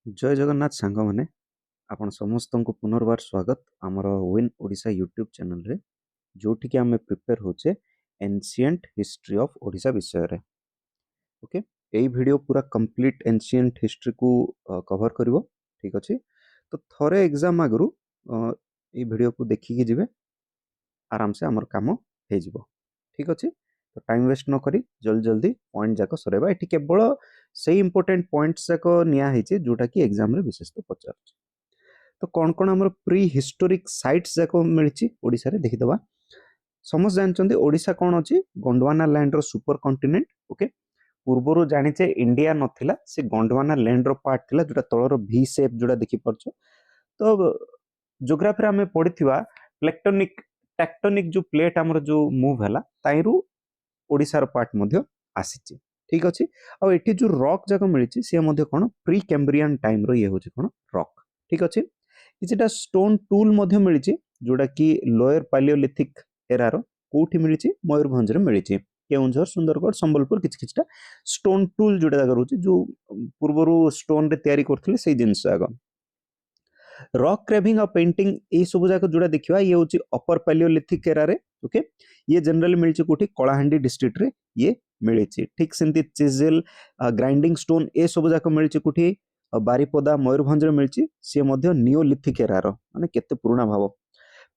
जय जगन्नाथ सांग मैंने आपण समस्त को पुनर्बार स्वागत आमर विन ओडिशा यूट्यूब चैनल रे जोठी कि आमे प्रिपेयर होचे एंशिएंट हिस्ट्री ऑफ ओडिशा विषय रे। ओके, एई वीडियो पूरा कंप्लीट एंशिएंट हिस्ट्री को कवर करिवो। ठीक अछि, तो थरे एग्जाम आगरु एई वीडियो को देखि कि जिवे आराम से हमर काम हे जिवो। ठीक अछि, तो टाइम वेस्ट न करी जल्दी जल्दी पॉइंट जाक सरेबा। एठी केवल से इंपोर्टेंट पॉइंट्स जाक निया हेचे जोटा कि एग्जाम रे विशेषतः पचार। तो कौन कौन आम प्री हिस्टोरिक साइट्स जाक मिली ओडिशा रे देखिदबा। समस्त जानते ओडिशा कौन अच्छी गोंडवाना लैंड रो सुपर कॉन्टिनेंट। ओके, पूर्वर जानिचे इंडिया नथिला, से गोंडवाना लैंड रो पार्ट थिला जोटा तळर भी शेप जोटा देखि परछो। तो ज्योग्राफी आम पढ़िथिबा प्लेक्टोनिक टेक्टोनिक जो प्लेट आमर जो मूव हैला ताइरु ओडिशार पार्ट मध्य आसीची। ठीक अछि, आ एठी जो रॉक जाक मिली सी मध्य कोन प्री कैम्ब्रियन टाइम रो ये होची कोन रॉक। ठीक अछि, किछटा स्टोन टूल मध्य मिली जोटा कि लोअर पैलियोलिथिक एरार कोठी मिली मयूरभंज रे मिली केउंझर सुंदरगढ़ संबलपुर किछटा स्टोन टूल जोटा जाक रहउची जो पूर्वरु स्टोन रे तयारी करथिले सेही जिंस आग रॉक क्रेविंग और पेंटिंग ये सब जाक जोड़ा देखा ये हूँ अपर पैलियोलिथिक एरा रे। ओके, ये जनरली मिली कोठी कलाहांडी डिस्ट्रिक्ट रे ये मिली। ठीक सेमती चिजेल ग्राइंडिंग स्टोन ये सब जाक मिली कोठी बारिपदा मयूरभंज रे मिली सी नियोलिथिक एरार माने केते पुराना भाव।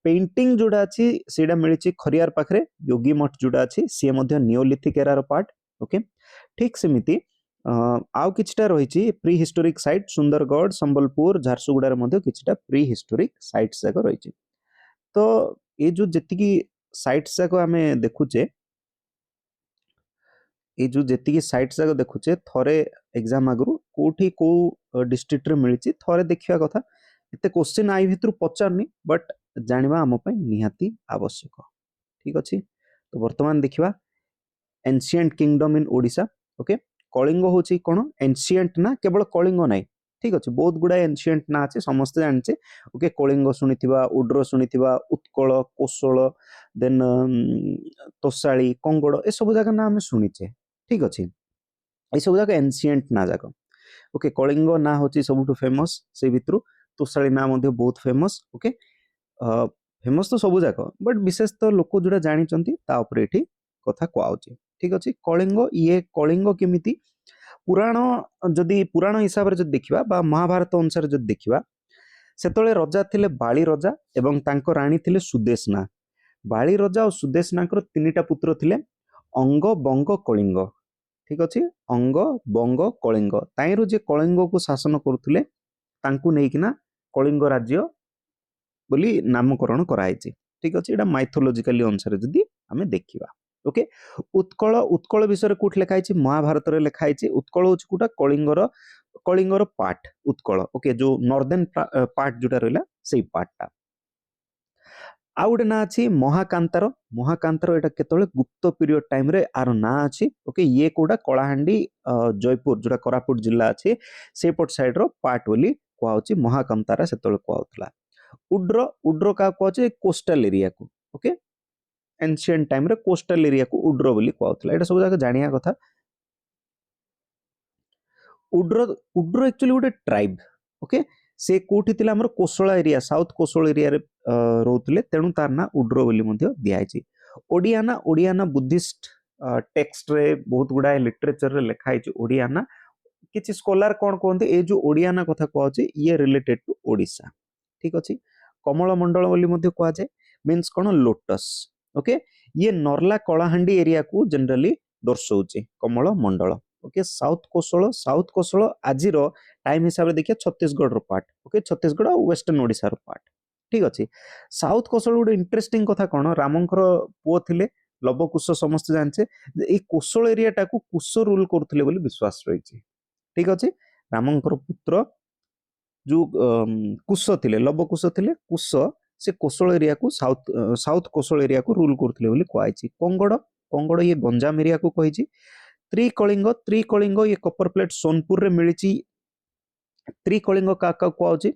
पेंटिंग जोड़ा अच्छी सेटा मिली खरियार पाखरे योगी मठ जोड़ा अच्छी सी नियोलिथिक एरार पार्ट। ओके, ठीक सेमिति आउ किछटा रही prehistoric site Sundargarh Sambalpur Jharsuguda किछटा प्री हिस्टोरिक साइट्स जाक रही। तो ये जो जेतिकी साइट्स जाक आम देखुचे ये जो जेतिकी साइट्स जाक देखुचे थरे एग्जाम आगु कोठी को डिस्ट्रिक्ट रे मिली थरे देखिया कथा। एते क्वेश्चन आई भितर पचारनी बट जानिबा आम पई निहाती आवश्यक। ठीक अछि, तो वर्तमान देखिबा एंशिएंट किंगडम इन ओडिशा। ओके, कलिंग होची कोन एंशिएंट ना केवल कलिंग नाइ। ठीक अछि, बहुत गुडा एंशिएंट ना अछि समस्त जानचे। ओके, कलिंग सुनिथिबा, उड्र सुनिथिबा, उत्कल, कोसल, देन तोसाली, कंगड़ ए सब जगह ना हम सुनिचे। ठीक अछि, ए सब जगह एंशिएंट ना जाक। ओके, कलिंग ना होची सबुठु फेमस से भितरु, तोसाली ना मध्ये बहुत फेमस। ओके, फेमस तो सब जाक बट विशेष तो लोक जोड़ा जानिचंती ता ऊपर एठी कथा कहउची। ठीक अछि, कलिंग ये कलिंग केमिति पुराण जदि पुराण हिसाब रे जदि देखिबा बा महाभारत अनुसार जदि देखिबा सेतळे राजा थिले बाली राजा एवं तांको रानी थिले सुदेशना। बाली राजा और सुदेशनाकर तीनिटा पुत्र थिले अंग बंग कलिंग। ठीक अछि, अंग बंग कलिंग ताइरु जे कलिंग को शासन करुथिले तांकु नेकिना कलिंग राज्य बोली नामकरण कराइछि। ठीक अछि, एटा माइथोलॉजिकली अनुसार जदि आमे देखिबा। ओके, उत्कल उत्कल विषय कोठ लिखाई महाभारत रे लिखाई। उत्कल होची कोटा कलिंगर पार्ट उत्कल। ओके, जो नॉर्दर्न पार्ट जोटा रहला सेही पार्टटा। आउ गोटे ना अच्छी महाकांतार। महाकांतार एटा केतळे गुप्त पीरियड टाइम रे आर ना अच्छी। ओके, ये कोटा कलाहांडी जयपुर जोटा कोरापुट जिला अच्छी सेपट साइड रो पार्ट बोली कहउची महाकांतारा सेतळे कहउतला। उड्र उड्र का कहउची कोस्टल एरिया को। ओके, एंशिएंट टाइम रे कोस्टल एरिया को उड्र बोली कहउतला। एटा सब जाक जानिया कथा। उड्र उड्र एक्चुअली गोटे ट्राइब। ओके, से कोठी थिला हमर कोसला एरिया साउथ कोसल एरिया रे रहउतले, तेणु तार ना उड्र बोली मध्ये दियाइछि। ओडियाना ओडियाना बुद्धिस्ट टेक्स्ट रे बहुत गुडा लिटरेचर रे लिखा है ओडियाना। किछि स्कॉलर कोन कहते ए जो ओडियाना कथा कहउछि ये रिलेटेड टू ओडिशा। ठीक अछि, कमल मंडल बोली मध्ये कहआ जाय मींस कोन लोटस। ओके, ये नरला कलाहांडी एरिया को जनरली दर्शाउछि कमल मंडल। ओके, साउथ कोसल आज टाइम हिसाब से देखिए छत्तीसगढ़ रो पार्ट। ओके, छत्तीसगढ़ और वेस्टर्न ओडिशा रो पार्ट। ठीक अछि, साउथ कोसल गोटे इंटरेस्टिंग कथा कोन रामंकर पुओ थिले लवकुश समस्त जानचे। ए कोसल एरिया टाकू कुश रूल करथिले बोली विश्वास रहिछि। ठीक अछि, रामंकर पुत्र जो कुश थिले लवकुश थिले कुश से कोसल एरिया को साउथ कोसल एरिया को रूल करथिले बोली कहैछि। कंगड़ कंगड़ ये गंजाम एरिया को कहिछि। त्रिकलिंग ये कपर प्लेट सोनपुर रे मिली। त्रिकलिंग का कहउछि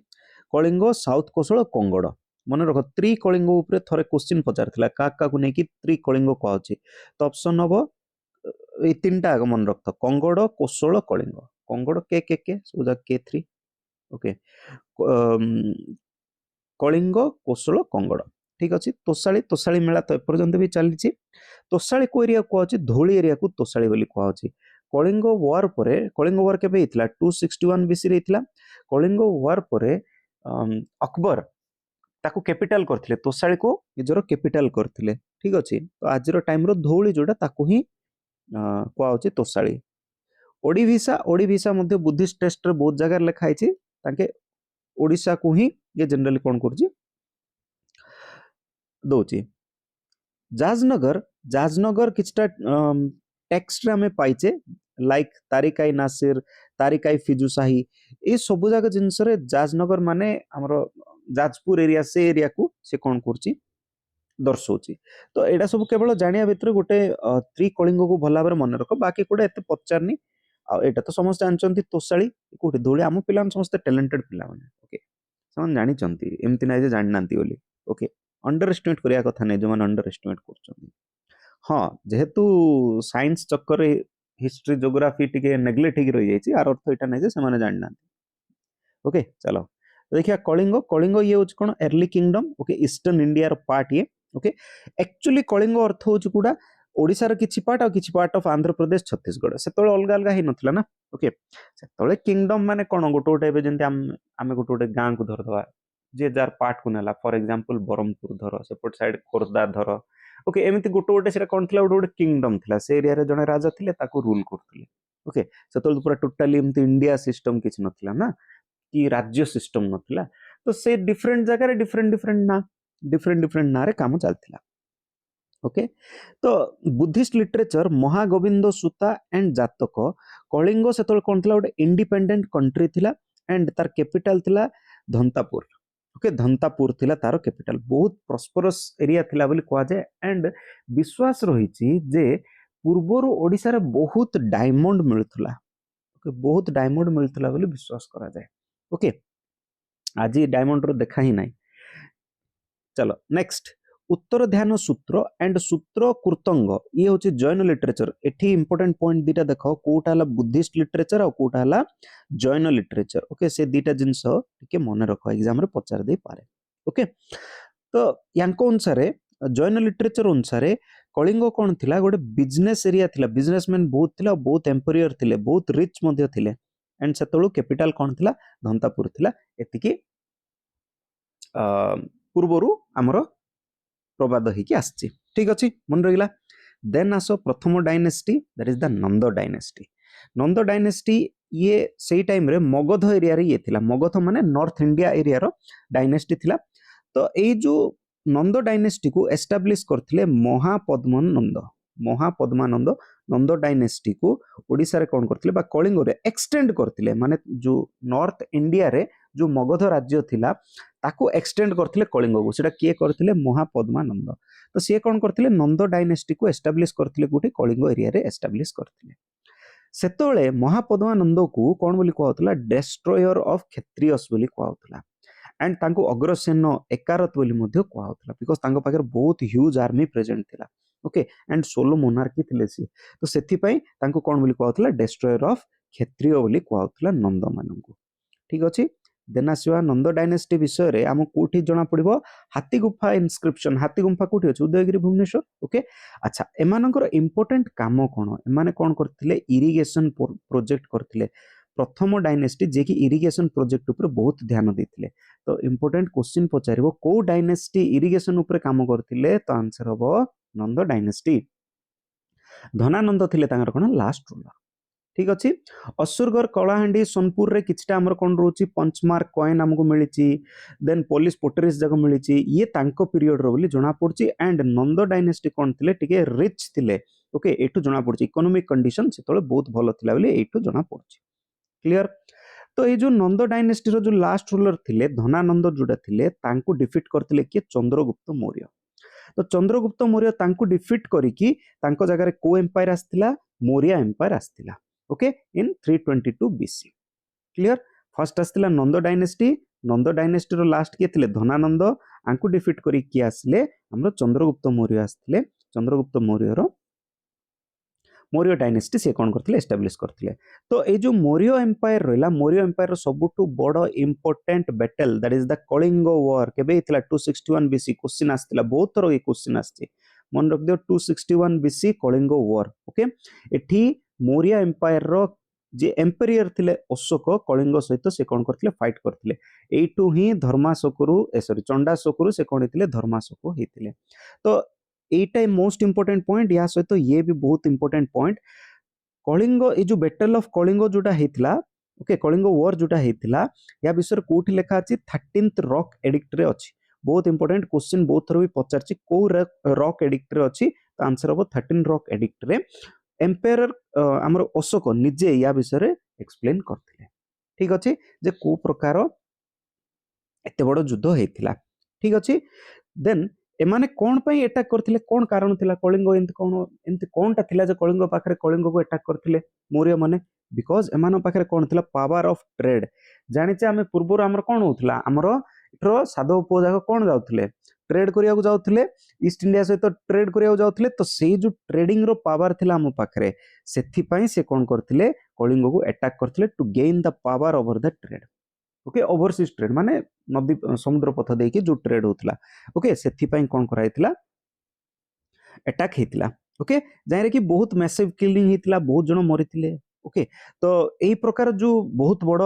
कलिंग साउथ कोसल कंगड़। मन रख त्रिकलिंग उपरे थरे क्वेश्चन पचारथिला का को नेकी त्रिकलिंग कहउछि। तो ऑप्शन हबो ए तीनटा आग मन रख कंगड़ कोसल कलिंग। कंगड़ के सोजा के3 ओके कलिंग कोशल कंगड़ ठीक अच्छे तोशाली तोशाली मेला तो एपर्यंत भी चली तोशाली को एरिया कहुच्छे धौली एरिया को तोशाली बोली कहुच्छे कलिंग वार पर कलिंग वार केबे 261 बीसी रे कलिंग वार पर अकबर ताकू कैपिटल करथिले तोशाली को निजर कैपिटल करथिले ठीक अच्छे तो आज टाइम रो धौली जोटा ताकू ही कहुच्छे तोशाली ओडिशा मध्य बुद्धिस्ट टेक्स्ट रे बहुत जगह लिखाई ताके ओडिशा को ही ये जनरली कौन कर दौची जाजनगर किछटा टेक्स्ट रे हमें पाइचे लाइक तारिकाई नासिर तारिकाई फिजुसाही ये सब जगह जिनस रे जाजनगर माने हमरो जाजपुर एरिया से एरिया को से कौन करची दर्शौची तो एडा सब केवल जानिया भितर गोटे त्रिकलिंग को भल भाव मन रख बाकी कोडे एते पचारनी एटा तो समस्त जानचंती तोशाली कोठी धोली आम पिला समस्त टैलेंटेड पिला माने ओके ସେମାନେ ଜାଣିଛନ୍ତି ଏମିତି ନାହିଁ ଯେ ଜାଣିନାହାନ୍ତି ବୋଲି ଓକେ अंडर एस्टिमेट କରିବା କଥା ନାହିଁ ଯୋଉମାନେ अंडर एस्टिमेट କରୁଛନ୍ତି हाँ जेहेतु साइंस चक्कर हिस्ट्री जोग्राफी टिके नेग्लेक्ट ହେଇକି ରହିଯାଇଛି आर अर्थ एटा नहीं जे ସେମାନେ ଜାଣିନାହାନ୍ତି ओके चलो देखिए कलिंग कलिंग ये हूँ कौन early kingdom okay eastern India part ये ओके एक्चुअली कलिंग अर्थ हूँ कूड़ा ओडिशार किछि पार्ट और किछि पार्ट ऑफ आंध्र प्रदेश छत्तीसगढ़ सेतବେଳେ अलग अलग ही नथिला ना ओके सेतବେଳେ किंगडम माने कोन गोटे गोटे एबे जेंति आमे गोटे गोटे गां को धर दवा जे जार पार्ट को नेला फॉर एग्जांपल बरमपुर धर सेपट साइड खोरदा धर ओके एमिति गोटे गोटे सेटा कोन थिला गोटे गोटे किंगडम थिला से एरिया रे जने राजा थिले ताको रूल करथिले ओके सेतବେଳେ पूरा टोटली एमिति इंडिया सिस्टम किछि नथिला ना कि राज्य सिस्टम नथिला तो से डिफरेंट जगह रे डिफरेंट डिफरेंट ना रे काम चलथिला ओके तो बुद्धिस्ट लिटरेचर महागोविंद सूता एंड जातक कलिंग से कौन था गोटे इंडिपेंडेंट कंट्री थिला एंड तार कैपिटल थिला धंतापुर ओके धंतापुर थिला तार कैपिटल बहुत प्रॉस्परस एरिया थिला बोली कहा जाए एंड विश्वास रही जे पूर्वर ओडिशा रे बहुत डायमंड मिलुथला ओके बहुत डायमंड मिलुथला बोली विश्वास करा जाए ओके आज डायमंड रो देखा ही नहीं चलो नेक्स्ट उत्तर ध्यान सूत्र एंड सूत्र कृतंग ये हूँ जैन लिटरेचर एठी इंपोर्टेंट पॉइंट दीटा देख कोटा हला बुद्धिस्ट लिटरेचर और कोटा हला जैन लिटरेचर ओके से दीटा जिनस टिके मन रख एग्जाम रे पचार दे पारे ओके तो यांको अनुसार जैन लिटरेचर अनुसार कलिंग कौन थिला गोटे बिजनेस एरिया थिला बिजनेसमैन बहुत थिला बहुत एम्पोरियर थिले बहुत रिच मध्य थिले एंड सेतळु कैपिटल कौन थिला धंतापुर थिला एतिकी पूर्वरु हमर प्रवाद होगी आसची ठीक अच्छे मन रहा देन आस प्रथम dynasty that is the Nand dynasty ये सही टाइम रे मगध एरिया रे ये थिला मगध माने नॉर्थ इंडिया एरिया रो डायनेस्टी थिला तो ये जो नंद डायनेस्टी को एस्टाब्लिश करथिले महापद्मानंद नंद डायनेस्टी को ओडिसा रे कोन करथिले बा कलिंग रे एक्सटेंड करथिले माने जो नॉर्थ इंडिया रे जो मगध राज्य थिला ताको एक्सटेंड करथिले कलिंग को सेटा किए करथिले महापद्मानंद तो सी कौन करथिले नंद डायनेस्टी को एस्टाब्लिश करथिले गोटे कलिंग एरिया रे एस्टाब्लिश करथिले सेतोळे महापद्मानंद को कौन बोली कहउतला डेस्ट्रॉयर ऑफ क्षत्रियस बोली कहउतला एंड तांको अग्रसेन एकारत बोली मध्ये कहउतला बिकॉज़ तांको पाखर बहुत ह्यूज आर्मी प्रेजेंट थिला ओके एंड सोलो मोनार्की थिले सी तो सेथि पई तांको कौन बोली कहउतला डेस्ट्रॉयर ऑफ क्षत्रिय बोली कहउतला नंद माननको ठीक अछि देन आसवा नंद डायनेस्टी विषय रे आम कोठी जना पड़िबो हाथी गुफा इनस्क्रिप्शन हाथी गुफा कोठी अछि उदयगिरी भुवनेश्वर ओके अच्छा एमानकर इंपोर्टेंट काम कोन एमाने कोन करथिले इरिगेशन प्रोजेक्ट करथिले प्रथम डायनेस्टी जे कि इरिगेशन प्रोजेक्ट ऊपर बहुत ध्यान देथिले तो इंपोर्टेंट क्वेश्चन पचारिबो को डायनेस्टी इरिगेशन ऊपर काम करथिले तो आंसर हबो नंद डायनेस्टी धनानंद थिले तांकर कोन लास्ट रूलर ठीक अच्छे असुरगढ़ कलाहांडी सोनपुर रे किछटा हमर कोन रोची पंचमार्क कॉइन हमको मिलिची देन पुलिस पोटरीज जगह मिलिची ये तांको पीरियड रो बोली जणा पड़ची एंड नंद डायनेस्टी कोन थिले टिके रिच थिले ओके एठु जणा पड़ची इकोनॉमिक कंडीशन सेतळे बहुत भलो थिला बोली एठु जणा पड़ची क्लियर तो ये जो नंद डायनेस्टी रो जो लास्ट रूलर थिले धनानंद जोडा थिले तांको डिफीट करथिले के चंद्रगुप्त मौर्य तो चंद्रगुप्त मौर्य तांको डिफीट करिकी तांको जगह रे को एम्पायर आस्थिला मौर्य एम्पायर आस्थिला okay in 322 BC clear first आस्थिला नंद डायनेस्टी रो लास्ट के थिले धनानंद आंकु डिफीट करी कि आसले हमरो चंद्रगुप्त मौर्य आस्थिले चंद्रगुप्त मौर्य रो मौर्य डायनेस्टी से कौन करथिले एस्टाब्लिश करथिले तो ए जो मौर्य एम्पायर रहला मौर्य एम्पायर सबुठु बड़ important battle that is the Kalinga war केबे हितला 261 बीसी क्वेश्चन आस्तिला बहुत थरो ए क्वेश्चन आस्ति मन रख दियो 261 बीसी कलिंग वॉर ओके एठी मौर्य एम्पायर रो जे एम्पेरियर थिले अशोक कलिंग सहित से कौन करथिले फाइट करथिले एइटु ही धर्माशोकरू सॉरी चंडाशोकरू से कौन हितले धर्माशोक हितले तो एटा मोस्ट इंपोर्टेंट पॉइंट या सहित ये भी बहुत इंपोर्टेंट पॉइंट कलिंग ए जो बैटल ऑफ कलिंग जोटा हेतिला ओके कलिंग वॉर जोटा हेतिला या विषय कोठी लेखा अछि 13th रॉक एडिक्ट रे अछि बहुत इंपोर्टेंट क्वेश्चन बहुत थरो भी पचारछि को रॉक एडिक्ट रे अछि तो आंसर हो 13 रॉक एडिक्ट रे एम्पायर हमर अशोक निजे या विषय एक्सप्लेन करथिले ठीक अछि जे को प्रकार एते बड़ युद्ध हेतिला ठीक अछि देन एमाने कोन पई अटैक करथिले कोन कारण थिला कलिंग एंत कोनटा थिला जे कलिंग पाखरे कलिंग को अटैक करथिले मौर्य माने बिकॉज एमान पाखरे कोन थिला पावर ऑफ ट्रेड जानिचे आमे पूर्वरो हमर कोन होतला हमर इठरो साधो उपजाक कोन जाउथिले ट्रेड करिया को जाउथिले ईस्ट इंडिया सहित ट्रेड करिया को जाउथिले तो सेही जो ट्रेडिंग रो पावर थिला हम पाखरे सेथि पई से कोन करथिले कलिंग को अटैक करथिले to gain the power over the trade okay overseas trade माने नदी समुद्र पथ देकी जो ट्रेड होतला ओके सेथि पई कोन कराइतला अटैक हेतिला ओके जायरे कि बहुत मैसिव किलिंग हेतिला बहुत जण मरिथिले ओके तो एही प्रकार जो बहुत बड़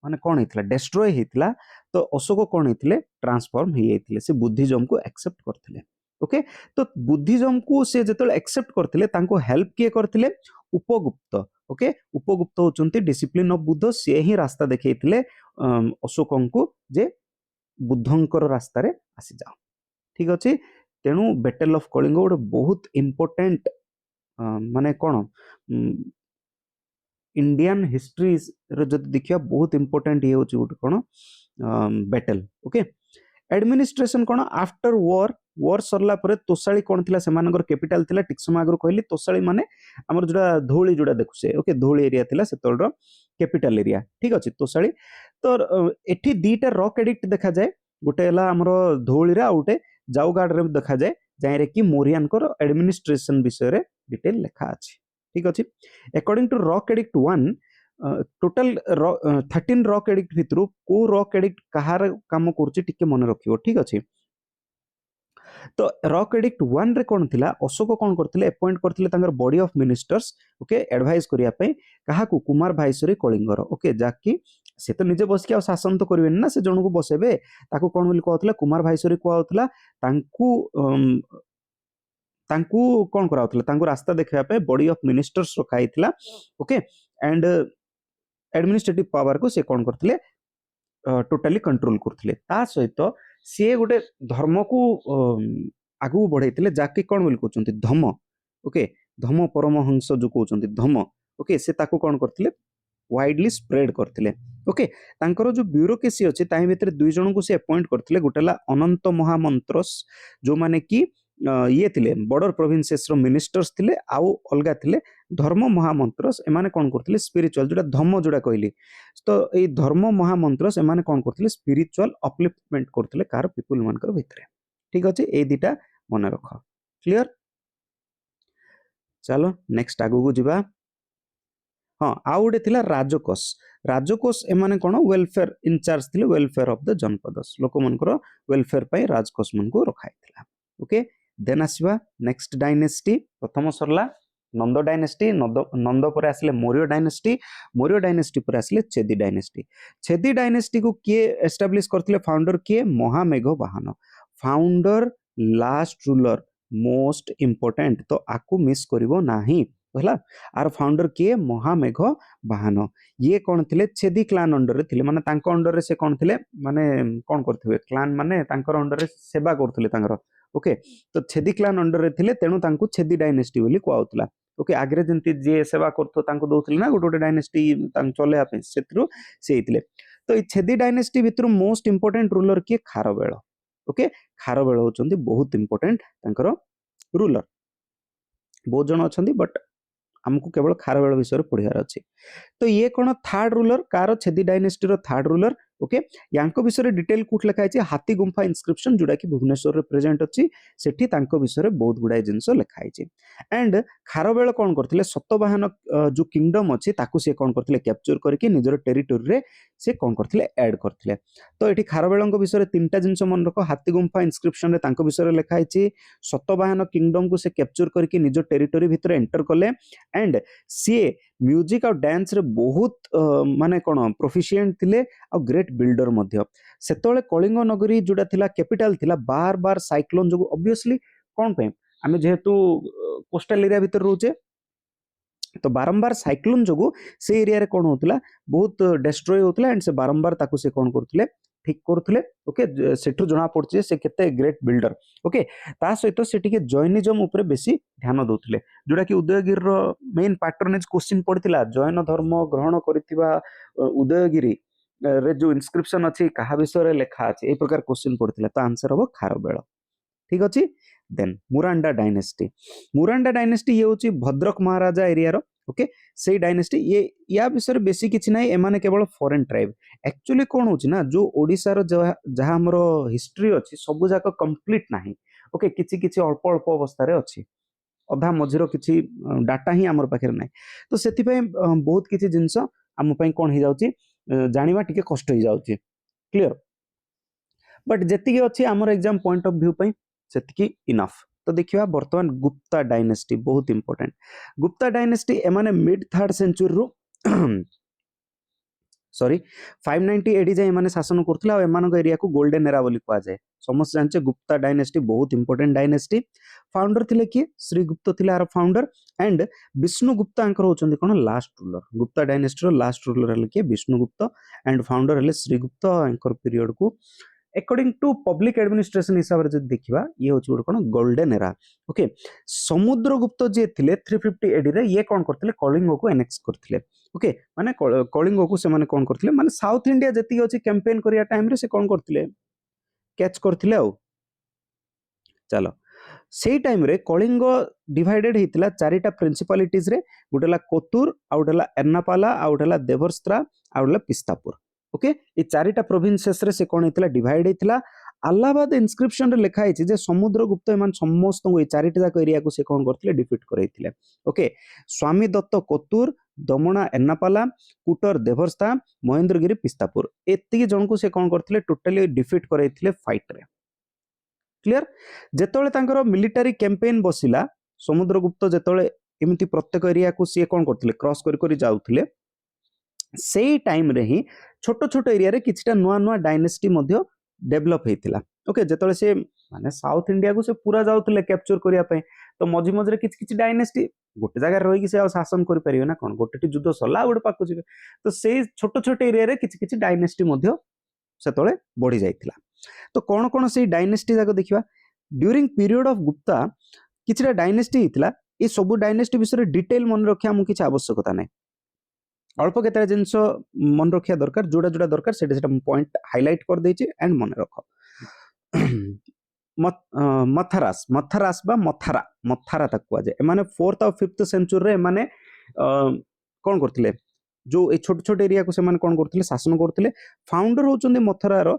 माने कोन हेतिला डिस्ट्रॉय हेतिला तो अशोक कोन हेतिले ट्रांसफॉर्म हे हेतिले से बुद्धिज्म को एक्सेप्ट करथिले ओके तो बुद्धिज्म को से जेतल एक्सेप्ट करथिले तांको हेल्प के करथिले उपगुप्त ओके उपगुप्त होचंती डिसिप्लिन ऑफ बुद्ध से ही रास्ता देखैथिले अशोकंको जे बुद्धंकर रास्ता रे आसी जाओ ठीक अछि तेनु बैटल ऑफ कलिंग गोटे बहुत इंपोर्टेंट माने कोन इंडियन हिस्ट्री रे जद देखिया बहुत इंपोर्टेंट ये होची गोटे कोन बैटल ओके एडमिनिस्ट्रेशन कोन आफ्टर वॉर सरला परे तोसाली कोन थिला सेमानगर कैपिटल थिला टिक समय आगर कहली तोसाली माने हमर जोडा धौली जोडा देखुसे ओके धौली एरिया थिला सेतोलर कैपिटल एरिया ठीक अछि तोसाली तो एठी दीटा रॉक एडिक्ट देखा जाए गोटे हला हमर धौली रा उटे जाउगाड रे देखा जाए जायरे कि मौर्यन को एडमिनिस्ट्रेशन विषय रे डिटेल लिखा अछि ठीक अछि according to rock edict 1 total 13 rock edict भितरु को रॉक एडिक्ट कहार काम करछि टिके मन रखियो ठीक अछि तो रॉक एडिक्ट 1 रे कोन थिला अशोक कोन करथिले अपॉइंट करथिले तांगर body of ministers okay advice करिया पई कहा को कुमार भाईसरी कलिंगर ओके जाकी से तो निजे बस के शासन तो करबेन ना से जण को बसेबे ताको कोन बोली कहथला कुमार भाईसरी को आउथला तांकू कोन कराउथला तांको रास्ता देखिया पे बॉडी ऑफ मिनिस्टर्स रखाइथला ओके एंड एडमिनिस्ट्रेटिव पावर को से कोन करथिले टोटली कंट्रोल करथिले ता सहित से गोटे धर्म को आगु बढ़ाइथिले जाके कोन बोली कहउचंती धम्म ओके धम्म परमहंस जो कहउचंती धम्म ओके से ताको कोन करथिले वाइडली स्प्रेड करथिले ओके तांकर जो ब्यूरोक्रेसी अछि ताहि भितर दुई जन को से अपॉइंट करथिले गोटेला अनंत महामंत्रस जो माने कि ये थिले बॉर्डर प्रोविंसेस रो मिनिस्टर्स थिले आउ अलगा थिले धर्म महामंत्रस एमाने कोन करथिले स्पिरिचुअल जोटा धम्म जोटा कहली तो ए धर्म महामंत्रस एमाने कोन करथिले स्पिरिचुअल अपलिफ्टमेंट करथिले कार पीपल मानकर भितरे ठीक अछि ए दिटा मन रख क्लियर चलो नेक्स्ट आगु को जिबा हाँ आउ गोटे थिला राजकोष एमाने कोन वेलफेयर इंचार्ज थिले वेलफेयर ऑफ द जनपदस लोक मनकर वेलफेयर पई राजकोष मन को रखाइथिला ओके देन आसीबा नेक्स्ट डायनेस्टी प्रथम सरला नंद डायनेस्टी नंद पर आसले मौर्य डायनेस्टी पर आसले छेदी डायनेस्टी को किए एस्टाब्लिश करथिले फाउंडर किए महामेघ वाहन founder last ruler most important तो आकु मिस करिवो नाही होला आर फाउंडर किए महामेघ वाहन ये कौन थिले छेदी क्लान अंडर रे थिले माने तांको अंडर रे से कौन थिले माने कौन करथिबे क्लान माने तांकर अंडर रे सेवा करथिले तांकर ओके तो छेदी क्लान अंडर रे थिले तेनु तांको छेदी डायनेस्टी बोली कोआउतला ओके आगरे जंती जे सेवा करथो तांको दोथिले ना गोटे डायनेस्टी तांक चले आपे सेत्रु से हितले तो ई छेदी डायनेस्टी भितर मोस्ट इंपोर्टेंट रूलर के खारवेल ओके खारवेल होचंती बहुत इंपोर्टेंट तांकर रूलर बहुत जन अछंती बट हमको केवल खारवेल विषय पढ़ियार अछि तो ये कोन थर्ड रूलर कार छेदी डायनेस्टी रो थर्ड रूलर ओके यांको विषय डिटेल कोट लिखा है हाथी गुंफा इनस्क्रिप्शन जोटा कि भुवनेश्वर रे प्रेजेंट अछि सेठी तांको विषय बहुत गुडाय जिंस लिखा है एंड खारबेल कौन करथिले सतवाहन जो किंगडम अछि ताकू से कौन करथिले कैप्चर करके निजर टेरिटोरी रे से कौन करथिले ऐड करथिले तो एठी खारबेलंक विषय तीनटा जिंस मन रखो हाथी गुंफा इनस्क्रिप्शन रे तांको विषय लिखा है सतवाहन किंगडम को से कैप्चर करके निज टेरिटोरी भितर एंटर कले एंड सी म्यूजिक और डांस रे बहुत माने कोन प्रोफिशिएंट थिले और ग्रेट बिल्डर मध्य सेतोले कलिंग नगरी जोटा थिला कैपिटल थिला बार बार साइक्लोन जो ऑब्वियसली कौन पे आमे जेहेतु कोस्टल एरिया भितर रोचे तो बारंबार साइक्लोन जो से एरिया रे कौन होतला बहुत डिस्ट्रॉय होतला एंड से बारंबार ताकू से कौन करथले ठीक करथले ओके सेठु जणा पड़छ से केते ग्रेट बिल्डर ओके ता सहित से टिके जैनिज्म ऊपर बेसी ध्यान दउथले जोटा कि उदयगिरी रो मेन पैटर्नेज क्वेश्चन पड़थिला जैन धर्म ग्रहण करथिबा उदयगिरी रे जो इनस्क्रिप्शन अछि कहा विषय रे लेखा अछि ए प्रकार क्वेश्चन पड़थिला तो आंसर हो खारबेल ठीक अछि देन मुरांडा डायनेस्टी ये होची भद्रक महाराजा एरिया रो ओके से डायनेस्टी ये या विषय बेसी किछि नै एमाने केवल फॉरेन ट्राइब एक्चुअली कोन होची ना जो ओडिसा रो जहा हमरो हिस्ट्री अछि सब जाक कंप्लीट नाही ओके किछि किछि अल्प अल्प अवस्था रे अछि अधा मझिरो किछि डाटा ही हमर पाखर नै तो सेति पे बहुत किछि जिंस हम पई कोन ही जाउची जानिबा टिके कष्ट ही जाउची क्लियर बट जेतिकी अछि हमर एग्जाम पॉइंट ऑफ व्यू पई सेतिकी इनफ तो देखिए बर्तमान गुप्ता डायनेस्टी बहुत इंपोर्टेंट गुप्ता डायनेस्टी एमाने मिड 3rd सेंचुरी रो सॉरी 590 एडी जाय एमाने शासन करथला एमानक एरिया को गोल्डन एरा बोली कहा जाए समस्त जानचे गुप्ता डायनेस्टी बहुत इंपोर्टेंट डायनेस्टी फाउंडर थिले कि श्रीगुप्त थिले आर फाउंडर एंड विष्णुगुप्त आंकर होचंदी कोन लास्ट रूलर गुप्ता डायनेस्टी रो लास्ट रूलर हले कि विष्णुगुप्त एंड फाउंडर हले श्रीगुप्त आंकर पीरियड को अकॉर्डिंग टू पब्लिक एडमिनिस्ट्रेशन हिसाब से देखिबा ये होची गुड कोन गोल्डन एरा ओके समुद्रगुप्त जे थिले 350 एडी रे ये कोन करथिले कलिंग को एनेक्स करथिले ओके माने कलिंग को से माने कोन करथिले माने साउथ इंडिया जति होची कैंपेन करिया टाइम रे से कोन करथिले कैच करथिले आ चलो सेई टाइम रे कलिंग डिवाइडेड हितला चारिटा प्रिंसिपालिटीज रे गुटेला कोतुर आउटेला एर्नापाला आउटेला देवर्स्त्रा आउटेला पिस्तापुर ओके ये चारिटा प्रोविंसेस रे से कोन हितला डिवाइड हितला अलाहाबाद इनस्क्रिप्शन रे लिखा है जे समुद्रगुप्त एमान समस्त ये चारिटा जाक एरिया को से कोन करथिले डिफीट करैथिले ओके स्वामी दत्त कोतुर दमना एर्नापाला कुटर देवर्स्ता महेंद्रगिरी पिस्तापुर एतिकी जन को से कोन करथिले टोटली डिफीट करैथिले फाइट रे क्लियर जेतोले तांकर मिलिटरी कैंपेन बसिला समुद्रगुप्त जेतोले एमिति प्रत्येक एरिया को से कोन करथिले क्रॉस करि जाउथिले सेई टाइम रे ही छोट छोट एरिया रे किछटा नुआ नुआ डायनेस्टी मध्य डेवलप हेतिला ओके जेतोले से माने साउथ इंडिया को से पूरा जाउथिले कैप्चर करिया पे तो मझी मझरे किछ किछ डायनेस्टी गोटे जगह रही कि से शासन करि परियो ना कोन गोटेटी युद्ध सला गोटे पाकु जिवे तो सेई छोट छोट एरिया रे किछ किछ डायनेस्टी मध्य सेतोले बढ़ी जाइतिला तो कोन कोन से डायनेस्टी जाको देखिबा ड्यूरिंग पीरियड ऑफ गुप्ता किछटा डायनेस्टी हितला ए सब डायनेस्टी विषय डिटेल मन रखिया मु किछ आवश्यकता नै अल्प केतरा जिंस मन रखिया दरकार जोड़ा जोड़ा दरकार सेटा पॉइंट हाइलाइट कर देछि एंड मन रख मथरास मथरास बा मथारा मथारा तक कुआ जाए माने 4th और 5th सेंचुरी रे माने कोन करथिले जो ए छोट छोट एरिया को से माने कोन करथिले शासन करथिले फाउंडर होचंदी मथरा रो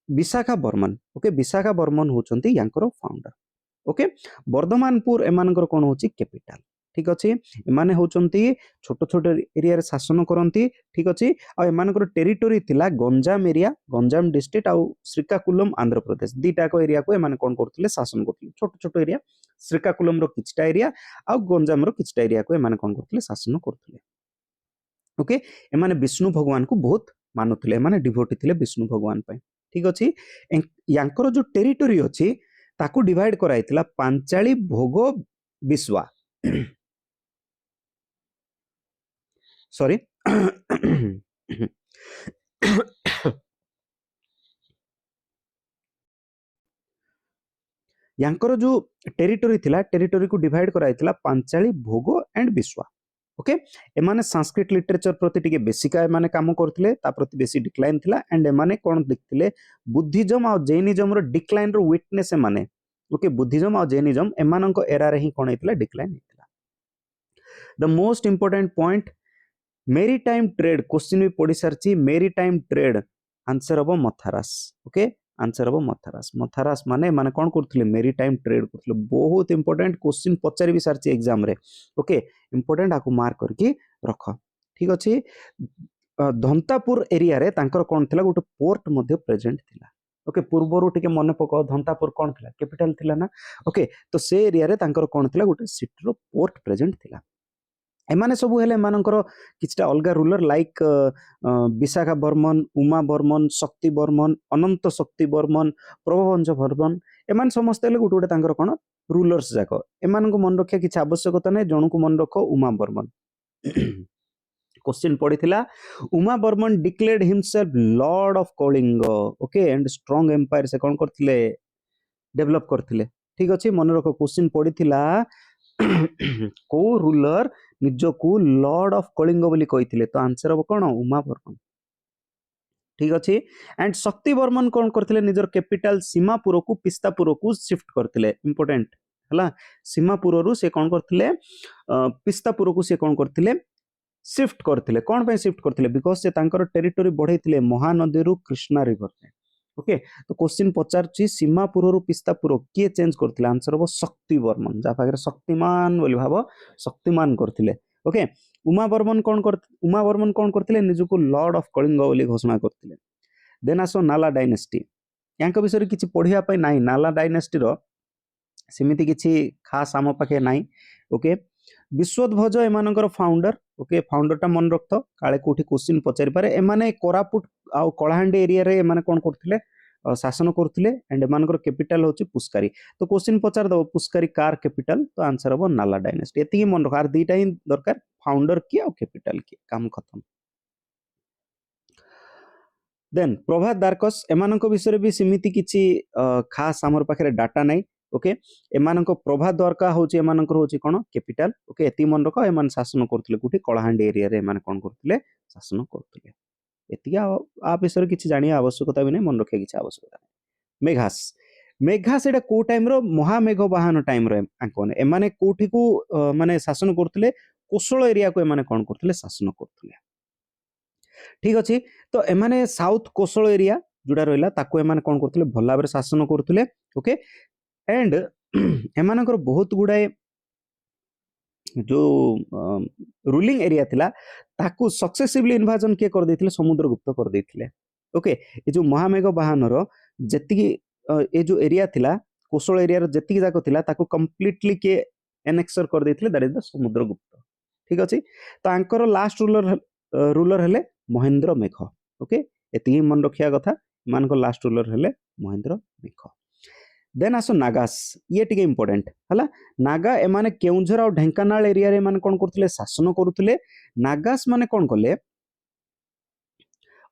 विशाखा बर्मन ओके विशाखा बर्मन होचंदी यांकर फाउंडर ओके वर्धमानपुर एमानकर कोन होची कैपिटल ठीक अच्छे एमाने होचंती छोट छोट एरिया रे शासन करंती ठीक अच्छे आ एमानकर टेरिटोरी थिला गंजाम एरिया गंजाम डिस्ट्रिक्ट आ श्रीकाकुलम आंध्र प्रदेश दीटा को एरिया को एमाने कोन करथिले शासन करथिले छोट छोट एरिया श्रीकाकुलम रो किछटा एरिया आ गंजाम रो किछटा एरिया को एमाने कोन करथिले शासन करथिले ओके एमाने विष्णु भगवान को बहुत मानुथिले एमाने डिवोटी थिले विष्णु भगवान पे ठीक अछि यांकर जो टेरिटोरी अछि ताकू डिवाइड कराइतिला पांचाली भोग बिस्वा सॉरी यांकर जो टेरिटोरी थिला टेरिटोरी को डिवाइड कराइतिला पांचाली भोग एंड बिस्वा ओके एमाने संस्कृत लिटरेचर प्रति टिके बेसिका एमाने काम करथिले ता प्रति बेसी डिक्लाइन थिला एंड एमाने कोन देखथिले बुद्धिज्म आ जैनिज्म रो डिक्लाइन रो विटनेस एमाने ओके बुद्धिज्म आ जैनिज्म एमानक एरा रे ही कोन हेतिला डिक्लाइन हेतिला the most important point maritime trade question भी पढ़ी सारी मेरीटाइम ट्रेड आंसर हम मथारास ओके आंसर हम मथारास मथारास माने माने कौन करथले मेरीटाइम ट्रेड करथले बहुत इंपोर्टेंट क्वेश्चन पचारि भी सारी एग्जाम रे ओके इंपोर्टेंट आकु मार्क करके रख ठीक अछि धंतापुर एरिया रे तांकर कोन थिला गोटे पोर्ट मध्ये प्रेजेंट थिला ओके पूर्वरु टिके मन पको धंतापुर कोन थिला कैपिटल थिला ना ओके तो से एरिया रे तांकर कोन थिला गोटे सिटी रो पोर्ट प्रेजेंट थिला एमाने सब हेले एमानकर किछटा अलगा रूलर लाइक विशाखा बर्मन उमा बर्मन शक्ति बर्मन अनंत शक्ति बर्मन प्रभवंश बर्मन एमान समस्त हेले गोटे गोटे तांकर कोन रूलर्स जाक एमानक मन रखिया किछ आवश्यकता नै जनकु मन रख उमा बर्मन क्वेश्चन पढ़ी Uma Barman declared himself lord of Kalinga okay and strong empire से कौन करथिले डेवलप करथिले ठीक अछि मन रख क्वेश्चन पढ़ी को रूलर निजको लॉर्ड ऑफ कलिंग बोली कहिथिले तो आंसर अब कोन उमा बर्मन ठीक अछि एंड शक्ति बर्मन कौन करथिले निजर कैपिटल सीमापुर को पिस्तापुर को शिफ्ट करथिले इंपोर्टेंट हला सीमापुर रु से कौन करथिले पिस्तापुर को से कौन करथिले शिफ्ट करथिले कोन पे शिफ्ट करथिले बिकॉज से तांकर टेरिटरी बढ़ैथिले महानदी रु कृष्णा रिवर रे ओके तो क्वेश्चन पचारछि सीमापुर रु पिस्तापुर के चेंज करथिले आंसर हो शक्ति बर्मन जा पाखरे शक्तिमान बोली भाव शक्तिमान करथिले ओके उमा बर्मन कोन करथिले निजको लॉर्ड ऑफ कलिंग बोली घोषणा करथिले देन आसो नाला डायनेस्टी यांक विषय किछि पढिया पय नाही नाला डायनेस्टी रो सेमिति किछि खास आम पाखे नाही ओके विश्वध्वज एमानकर फाउंडर ओके फाउंडर टा मन रखत काले कोठी क्वेश्चन पचारि पारे एमाने कोरापुट आ कलाहांडी एरिया रे एमाने कोन करथिले शासन करथिले एंड एमानकर कैपिटल होची पुष्कारी तो क्वेश्चन पचार दबो पुष्कारी कार कैपिटल तो आंसर हो नाला डायनेस्टी एति मन रख आर दुईटा ही दरकार फाउंडर की और कैपिटल की काम खत्म देन प्रभात दार्कस एमानक विषय भी सिमिति किछि खास हमर पाखरे डाटा नै ओके एमानक प्रभात द्वारका होची एमानकर होची कोन कैपिटल ओके एति मन रख एमान शासन करथिले कुठी कलाहांडी एरिया रे एमान कोन करथिले शासन करथिले एति आ विषय किछि जानिया आवश्यकता भी नै मन रखिया किछि आवश्यकता नै मेघास एटा को टाइम रो महामेघ वाहन टाइम रो आंकन एमाने कोठी को माने शासन करथिले कोसळ एरिया को एमाने कोन करथिले शासन करथिले ठीक अछि तो एमाने साउथ कोसळ एरिया जुडा रहला ताको एमाने कोन करथिले भला बरे शासन करथिले ओके एंड एमानकर बहुत गुडाए जो रूलिंग एरिया थिला ताकू सक्सेसिवली इन्वाजन के कर देथिले समुद्रगुप्त कर देथिले ओके ए जो महामेघ वाहन रो जति ए जो एरिया थिला कोसळ एरिया रो जति जाको थिला ताकू कंप्लीटली के एनेक्सर कर देथिले दैट इज द समुद्रगुप्त ठीक अछि तो आंकर लास्ट रूलर हेले महेंद्र मेघ ओके एति मन रखिया कथा मानको लास्ट रूलर हेले महेंद्र मेघ देन आसो नागास ये टिके इंपोर्टेंट हला नागा एमाने केउंझर और ढेंकानाल एरिया रे माने कोन करथले शासन करूथले नागास माने कोन करले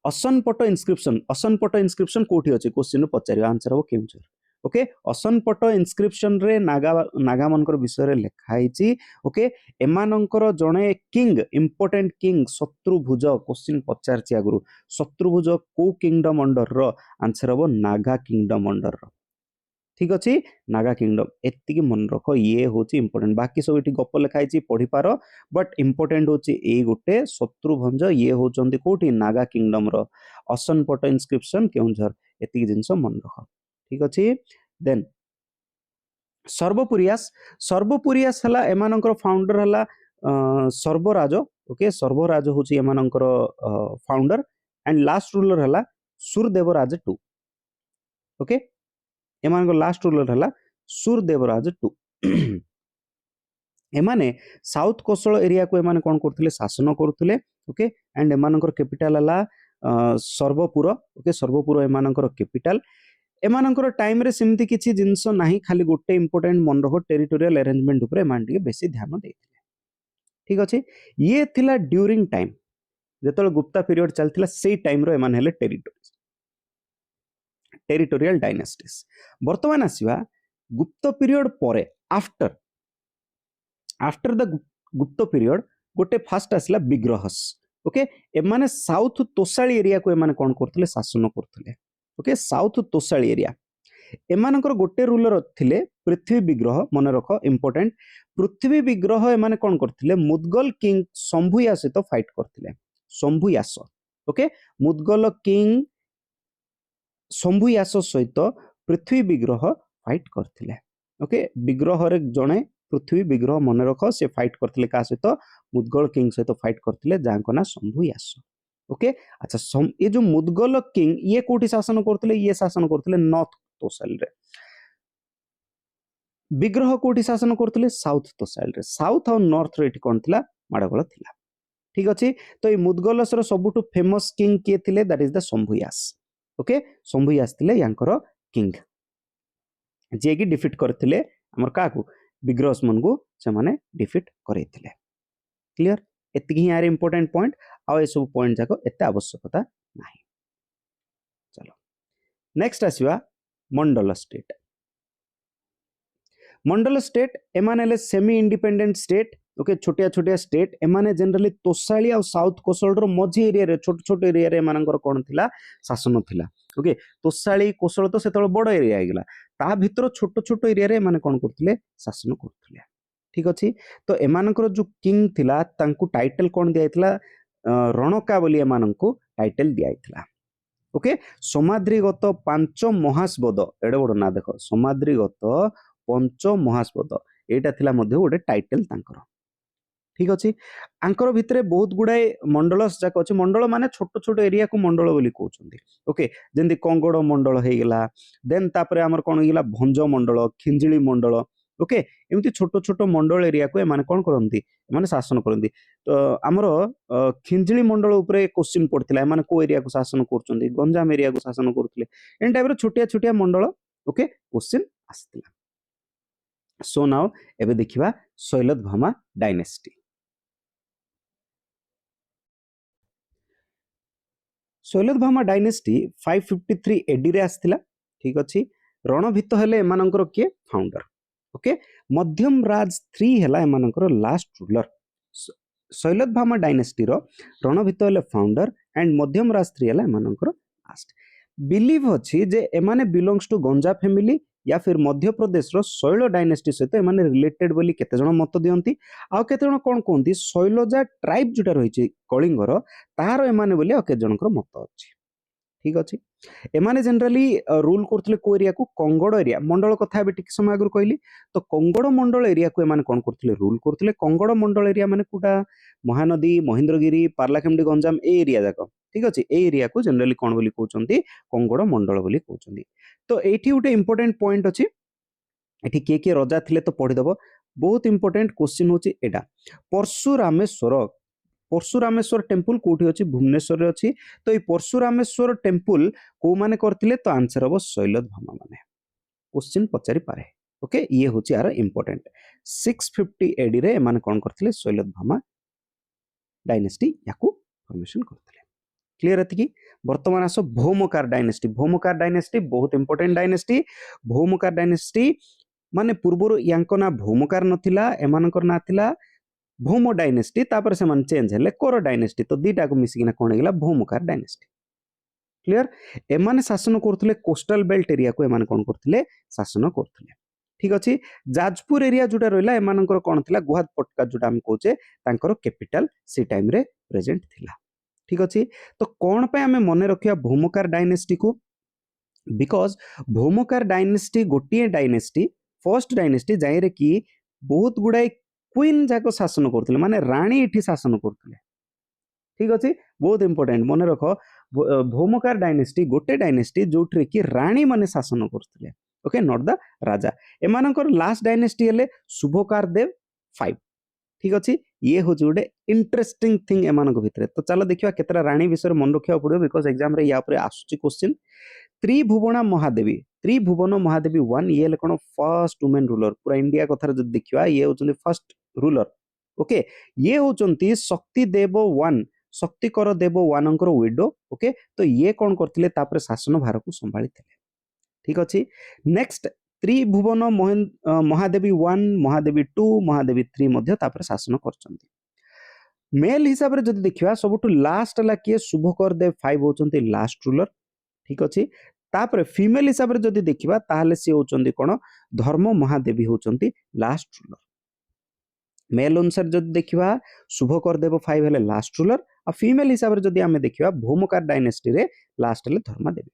असनपट इनस्क्रिप्शन कोठी अछि क्वेश्चन पचारियो आंसर हो केउंझर ओके असनपट इनस्क्रिप्शन रे नागा मनकर विषय रे लिखाइछि ओके एमानंकर जणे किंग इंपोर्टेंट किंग शत्रुभुज क्वेश्चन पचारछि आगुरु शत्रुभुज को किंगडम अंडर रो आंसर हो नागा किंगडम अंडर रो ठीक अच्छे नागा किंगडम एति मन रख ये हूँ इंपोर्टेंट बाकी सब ये गप लिखाई पढ़ी पार बट इंपोर्टेंट हूँ ये गोटे शत्रुभंज ये होती कौटी नागा किंगडम रो असनपट इनस्क्रिप्शन केउंझर एति जिनस मन रख ठीक अच्छे देन सर्वपुरियास हला एमानकर फाउंडर हला सर्वराज ओके सर्वराज हूँ एमानकर फाउंडर एंड लास्ट रूलर हला सूरदेवराज टू ओके एमानकर लास्ट रूलर हला सूरदेवराज टू एमाने साउथ कोसळ एरिया को एमाने कोन करथिले शासन करथिले ओके एंड एमानकर कैपिटल हला सर्वपुर ओके सर्वपुर एमानकर कैपिटल एमानकर टाइम रे सिमती किछि जिंस नाही खाली गोटे इंपोर्टेंट मन रखो टेरिटोरियल अरेंजमेंट ऊपर एमान टिके बेसी ध्यान देथिले ठीक अछि ये थिला ड्यूरिंग टाइम जेतल गुप्ता पीरियड चलथिला सेही टाइम रो एमान हेले टेरिटोरियल डायनेस्टीज वर्तमान आसीबा गुप्त पीरियड परे आफ्टर द गुप्त पीरियड गोटे फास्ट आसला विग्रहस ओके एमाने साउथ तोसाली एरिया को एमाने कोन करथिले शासन करथिले ओके साउथ तोसाली एरिया एमानकर गोटे रूलर थिले पृथ्वी विग्रह मन रख इंपोर्टेंट पृथ्वी विग्रह एमाने कौन करथिले मुदगल किंग शंभुया सहित फाइट करथिले शंभुयास ओके मुदगल किंग शंभुयास सहित पृथ्वी विग्रह फाइट करथिले ओके विग्रह रे जणे पृथ्वी विग्रह मन रख से फाइट करथिले का सहित मुदगल किंग सहित फाइट करथिले जांको ना शंभुयास ओके अच्छा ये जो मुदगल किंग ये कोठी शासन करथिले ये शासन करथिले नॉर्थ तोसल रे विग्रह कोठी शासन करथिले साउथ तोसल रे साउथ और नॉर्थ रे एठी कोन थिला माडगोल थिला ठीक अछि तो ये मुदगलस रो सबुटु फेमस किंग के थिले दैट इज द शंभुयास ओके शंभुयास थिले यांकर किंग जे कि डिफीट करथिले हमर काकू विग्रहस मन को से माने डिफीट करैथिले क्लियर एतिकी यार इंपोर्टेंट पॉइंट आ ए सब पॉइंट जाको एते आवश्यकता नाही चलो नेक्स्ट आसीबा मंडल स्टेट मंडल स्टेट एमाने सेमी इंडिपेंडेंट स्टेट ओके छोटिया छोटिया स्टेट एमाने जनरली तोसाली और साउथ कोसल रो मझी एरिया रे छोट छोट एरिया रे मानकर कोन थिला शासन थिला ओके तोसाली कोसल तो सेतळ बड़ एरिया आइगला ता भितर छोट छोट एरिया रे माने कोन करथिले शासन करथिले ठीक अछि तो एमानकर जो किंग थिला तांकु टाइटल कोन दियाइतला रणका बोली एमानंकु टाइटल दियाइतला ओके समाद्रिगत पांच महास्पद एडे बड़ ना देखो समाद्रिगत पंच महास्पद एटा थिला मध्ये गोटे टाइटल तांकर ठीक अछि आंकर भितरे बहुत गुडाए मंडलस जाक अछि मंडल माने छोट छोट एरिया को मंडल बोली कहउछन्ती ओके जेंदी कंगड़ मंडल हे गेला देन तापरे हमर कोन गेला भंज मंडल खिंजिली मंडल ओके एमती छोट छोट मंडल एरिया को माने कोन करंती माने शासन करंती तो हमर खिंजिली मंडल ऊपर क्वेश्चन पड़थिला माने को एरिया को शासन करछन्ती गंजाम एरिया को शासन करथिले एन टाइप रो छोटिया छोटिया मंडल ओके क्वेश्चन आस्थिला सो नाउ एबे देखिबा शैलतभामा डायनेस्टी शैलतभामा डायनेस्टी 553 एडी रे आस्थिला ठीक अछि रणभीत हेले एमानकर के फाउंडर ओके मध्यम राज 3 हेला एमानकर लास्ट रूलर शैलतभामा डायनेस्टी रो रणभीत हेले फाउंडर एंड मध्यम राज 3 हेला एमानकर लास्ट बिलीव अछि जे एमाने बिलोंग्स टू गंजा फैमिली या फिर मध्य प्रदेश रो शैल डायनेस्टी सहित एमाने रिलेटेड बोली केते जण मत दियंती आ केते जण कोन कोंती शैलजा ट्राइब जुटा रहिछि कलिंगर तार एमाने बोली आ केते जनकर मत अछि ठीक अछि एमाने जनरली रूल करथले को एरिया को कंगड़ एरिया मंडल कथा बे टिक समय आगु कहली तो कंगड़ मंडल एरिया को एमाने कोन करथले रूल करथले कंगड़ मंडल एरिया माने कुटा महानदी महेंद्रगिरी पार्लाखेमडी गंजाम ए एरिया जाको ठीक अछि ए एरिया को जनरली कोन बोली कहउचंती कंगड़ मंडल बोली कहउचंती तो एठी उटे इंपोर्टेंट पॉइंट अछि एठी के राजा थिले तो पढि दबो बहुत इंपोर्टेंट क्वेश्चन होची एटा परशुरामेश्वर टेम्पल कोठी अछि भुवनेश्वर रे अछि तो ए परशुरामेश्वर टेम्पल को माने करथिले तो आंसर हबो शैलतभामा माने क्वेश्चन पचारि पारे ओके ये होची यार इंपोर्टेंट 650 एडी रे माने कोन करथिले शैलतभामा डायनेस्टी याकू फॉर्मेशन करथिले क्लियर है कि वर्तमान आसो भौमकार डायनेस्टी बहुत इंपोर्टेंट डायनेस्टी भौमकार डायनेस्टी माने पूर्व यांको ना भौमकार नथिला एमानकर ना थिला भौम डायनेस्टी तापर से मन चेंज हेले कोर डायनेस्टी तो दीटा को मिसिकिना कोन गेला भौमकार डायनेस्टी क्लियर एमाने शासन करथले कोस्टल बेल्ट एरिया को एमाने कोन करथले शासन करथले ठीक अछि जाजपुर एरिया जुटा रहला एमानकर कोन थिला गुहाद पटका जुटा हम कहूचे तांकर कैपिटल सी टाइम रे प्रेजेंट थिला ठीक अछि तो कोन पे हमें मन रखिया भौमकार डायनेस्टी को बिकॉज भौमकार डायनेस्टी गोटिए डायनेस्टी फर्स्ट डायनेस्टी जाय रे कि बहुत गुडाय क्वीन जाको शासन करथले माने रानी इठी शासन करथले ठीक अछि बहुत इंपोर्टेंट मन रख भौमकार डायनेस्टी गोटे डायनेस्टी जोट्रे कि रानी माने शासन करथले ओके नॉट द राजा एमानकर लास्ट डायनेस्टी हेले शुभकार देव 5 ठीक अछि ये हो जोडे इंटरेस्टिंग थिंग एमानक भितरे तो चलो देखिबा केतरा रानी विषय मन रखिया पड़ियो बिकॉज एग्जाम रे या ऊपर आसुची क्वेश्चन त्रिभुवन महादेवी 1 ये कोन फर्स्ट वुमेन रूलर पूरा इंडिया कथार जब देखिबा ये होचंती फर्स्ट रूलर ओके ये होचंती शक्ति देव 1 शक्तिकर देव 1 अंकर विडो ओके तो ये कोन करथिले तापर शासन भार को संभाळी थिले ठीक अछि नेक्स्ट त्रिभुवन महादेवी 1 महादेवी 2 महादेवी 3 मध्य तापर शासन करचंती मेल हिसाब रे जदि देखिबा सबटु लास्ट ला के शुभकर देव 5 होचंती लास्ट रूलर ठीक अछि तापर फीमेल हिसाब रे जदि देखिबा ताहाले से होचंती कोन धर्म महादेवी होचंती लास्ट रूलर मेल अनुसार जब देखा शुभकर देव 5 हेले लास्ट रूलर आ फीमेल हिसाब से जब आम देखा भौमकार डायनेस्टी रे लास्ट हेले धर्मादेवी।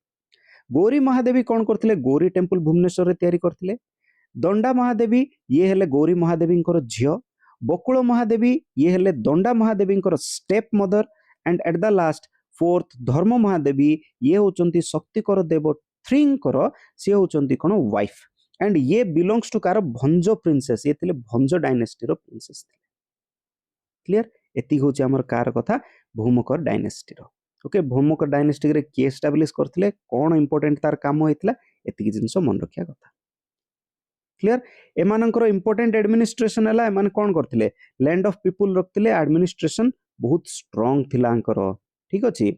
गौरी महादेवी कौन करथिले गौरी टेम्पल भुवनेश्वर रे तैयारी करथिले। दंडा महादेवी ये हेले गौरी महादेवी झियो। बकुल महादेवी ये हेले Danda Mahadevi step mother and at the last fourth Dharma Mahadevi ये होचंती शक्तिकर देव 3 सी होचंती कोन वाइफ एंड ये बिलोंग्स टू कार भंज प्रिंसेस ये थिले भंज डायनेस्टी रो प्रिंसेस थिले। क्लियर एति होची हमर कार कथा भौमकर डायनेस्टी रो। ओके भौमकर डायनेस्टी रे के एस्टैब्लिश करथिले कोन इंपोर्टेंट तार काम होइतला एति जिंस मन रखिया कथा। क्लियर एमानकर इंपोर्टेंट एडमिनिस्ट्रेशन है एमान कौन करथिले लैंड ऑफ पीपुल रखथिले एडमिनिस्ट्रेशन बहुत स्ट्रांग थिला अंकर ठीक अछि।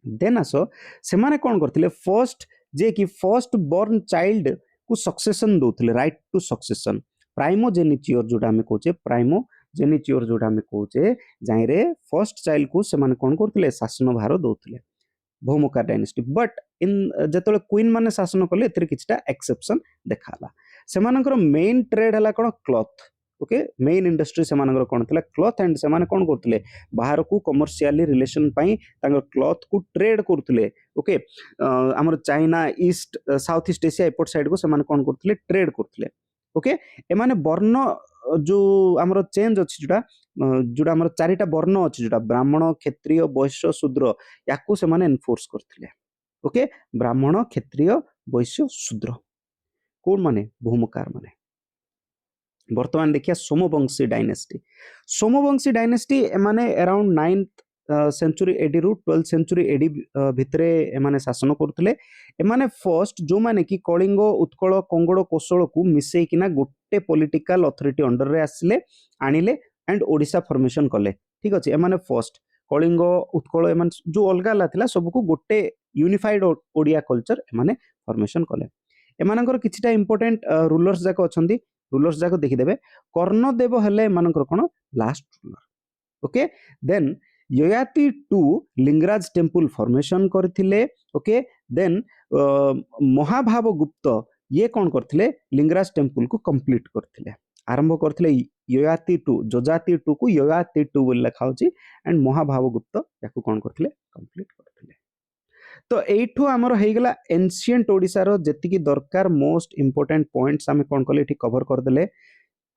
देन आसो से माने कौन करथिले फर्स्ट जे कि फर्स्ट बॉर्न चाइल्ड को सक्सेशन दोथिले राइट टू सक्सेशन प्राइमोजेनिच्योर जोटा हमें कहूचे प्राइमोजेनिच्योर जोटा हमें कहूचे जाइरे फर्स्ट चाइल्ड को से माने कौन करथिले शासन भार दोथिले भौमकार डायनेस्टी बट इन जेतले क्वीन माने शासन कले एथरे किछटा एक्सेप्शन देखाला। सेमानकर मेन ट्रेड हला कोन क्लॉथ ओके मेन इंडस्ट्री सेमानकर कोन थिला क्लॉथ एंड सेमाने कोन करथिले बाहर को कमर्शियली रिलेशन पई तांगर क्लॉथ को ट्रेड करथिले ओके हमर China east south east Asia एपोर्ट साइड को सेमाने कोन करथिले ट्रेड करथिले ओके एमाने वर्ण जो आमर चेंज अच्छी जोटा जोटा आमर चारिटा वर्ण अच्छी जोटा ब्राह्मण क्षत्रिय वैश्य शूद्र याकू से माने एनफोर्स करथिले ओके ब्राह्मण क्षत्रिय वैश्य शूद्र कौन माने भौमकार माने। वर्तमान देखिया सोमवंशी डायनेस्टी माने अराउंड 9th सेंचुरी एडी रु 12th सेंचुरी एडी भितरे एमाने शासन करथिले। एमाने फर्स्ट जो माने कि कलिंग उत्कल कंगड़ कोशल को मिसई किना गोटे पॉलिटिकल अथॉरिटी अंडर रे आसिले आनिले एंड ओडिशा फॉर्मेशन कले ठीक अछि। एमाने फर्स्ट कलिंग उत्कल एमान जो अलगा ला थिला सब को गोटे यूनिफाइड ओडिया कल्चर एमाने फॉर्मेशन कले। एमानकर किछटा इंपोर्टेंट रूलर्स जाक अछंती रूलर्स जाक देखि देबे कर्णदेव हेले एमानकर कोन last ruler okay. Then Yayati two Lingaraj temple formation करथिले ओके। देन महाभाव गुप्त ये कौन करथिले लिंगराज टेम्पल को कंप्लीट करथिले आरंभ करथिले ययाति टू जजाति टू को ययाति टू बोल लिखा होची एंड महाभाव गुप्त याकू कौन करथिले कंप्लीट करथिले। तो एठू हमर हेगला एंशिएंट ओडिसा रो जेतिकी दरकार मोस्ट इंपोर्टेंट पॉइंट्स हमें कौन कले एठी कवर कर देले।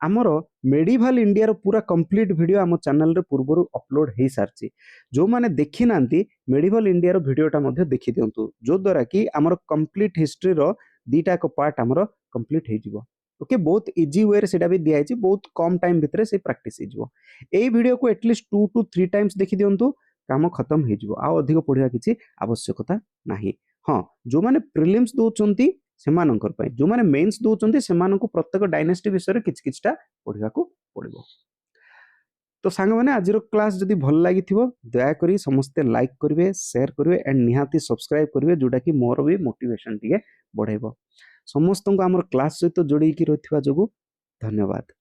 आमर मेडिवाल इंडिया रो पूरा कंप्लीट वीडियो आम चैनल रे पूर्व अपलोड हो सारी जो माने देखि नांती मेडिवाल इंडिया रो वीडियोटा मध्ये देखि दियंतु जो द्वारा कि आमर कंप्लीट हिस्ट्री रो दीटा को पार्ट आमर कंप्लीट हो जिवो ओके। बहुत इजी वे रे सेटा भी दिया है बहुत कम टाइम भितरे से प्रैक्टिस हो जिवो। एई वीडियो को एटलीस्ट 2 to 3 टाइम्स देखि दियंतु काम खत्म हो जिवो आ अधिक पढिया किछि आवश्यकता नाही। हां जो माने प्रीलिम्स दोचंती सेमानकर पय जो माने मेंस दोचंती सेमानकु प्रत्येक डायनेस्टी विषय किछ किछटा पढिया को पड़िबो। तो सांग माने आज क्लास जदि भल लागि थिबो दया करी समस्ते लाइक करिवे शेयर करिवे एंड निहाती सब्सक्राइब करिवे जोटा कि मोर भी मोटिवेशन टिके बढ़ाइबो। समस्त को हमर क्लास सहित जोड़ी की रहिथिबा जोगु धन्यवाद।